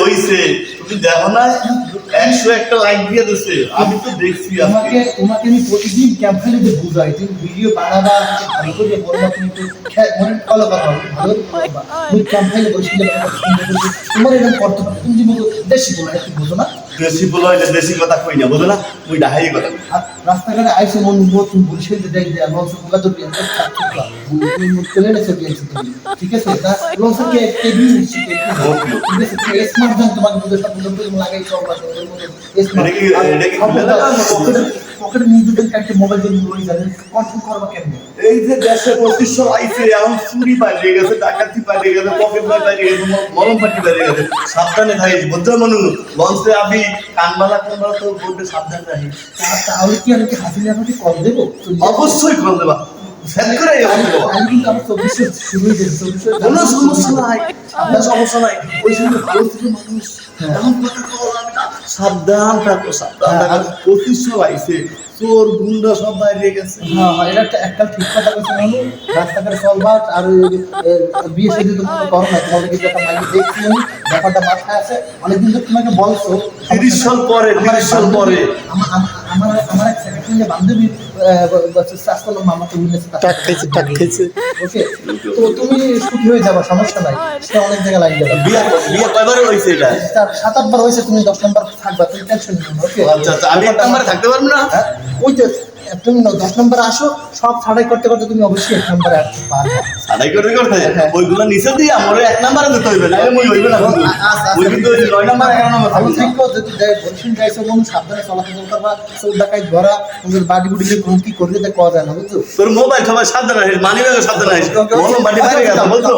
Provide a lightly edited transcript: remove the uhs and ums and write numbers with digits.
হইছে তুমি দেখো না 101টা লাইক দিয়ে দিছে আমি তো দেখছি তোমাকে আমি প্রতিদিন ক্যাম্পেইনে বুঝাই তুমি ভিডিও বানাবা ভালো করে বলবা তুমি তো মনে ফলো করবা ভালো করবা তুমি ক্যাম্পেইনে বসলে তোমার এরকম কর্তব্য তুমি যে দেশি বলা একটু বুঝো না দেশি বলো এটা দেশি কথা কই না বুঝো না ওই ডাহাই কথা আর রাস্তাঘাটে আইসে মন নতুন বরিশালে দেখ দেয়া লঞ্চ গুলা তো বিয়ে চলে গেছে ঠিক আছে তা লঞ্চকে টেবিল শিখে ঠিক আছে স্মার্ট জান তোমাকে বুঝে সব বুঝে লাগাই চলবা পকেটে নিজেদের একটা মোবাইল দিয়ে লই যাবেন কন্ট্রোল করবা কেমনে এই যে দেশে 2500 আইছে এখন চুরি পালিয়ে গেছে ডাকাতি পালিয়ে গেছে পকেট মার পালিয়ে গেছে মলম পাটি পালিয়ে গেছে সাবধানে থাকিস বুঝছো মানু লঞ্চে আবি কানবালা তো বলতে সাবধানে থাকিস তাহলে কি আমি কি হাসিনা আমাকে কল দেবো অবশ্যই কল দেবা সেট করে আমি কিন্তু আমার 24 শুরু হয়ে গেছে 24 কোনো সমস্যা নাই আপনার সমস্যা নাই ওই সময় ভালো থেকে মানুষ এমন কথা কল আমি না সাবধান থাকো সাবধান থাকো 2500 আইছে চোর গুন্ডা সব বাইরে গেছে হ্যাঁ এটা একটা ঠিক কথা বলছে মানু রাস্তাঘাটে চলবা আর বিয়ে সাথে তো করো না তোমাদের কিছু একটা মাইকে দেখছি আমি ব্যাপারটা মাথায় আছে অনেকদিন তো তোমাকে বলছো 30 সাল পরে আমার এক সেকেন্ডে বান্ধবী শাস্ত্র মামা তো বলেছে টাক খাইছে ওকে তো তুমি সুখী হয়ে যাবা সমস্যা নাই সে অনেক জায়গায় লাইন যাবে বিয়ে কয়বার হইছে এটা 7-8 বার হয়েছে তুমি 10 নম্বর থাকবা তুমি টেনশন নিও ওকে আচ্ছা আমি এক নম্বরে থাকতে পারবো না ওই তো তুমি 10 নম্বরে আসো সব ছাড়াই করতে করতে তুমি অবশ্যই 1 নম্বরে আসতে পারবে ছাড়াই করতে ওইগুলো নিচে দিয়ে আমার 1 নম্বরে দিতে হইবে না মই হইবে না ওই কিন্তু 9 নম্বর 11 নম্বর ভালো থাকো যদি বলছেন যাইছো কোন সাবধানে চলাফেরা করবা চোর ডাকাই ধরা তোমাদের বাড়ি বুড়িকে কোন কি করবে তা করা যায় না বুঝছো তোর মোবাইল সবাই সাবধানে রাখিস মানি ব্যাগ সাবধানে রাখিস বলো বাড়ি বাইরে গেছে বুঝছো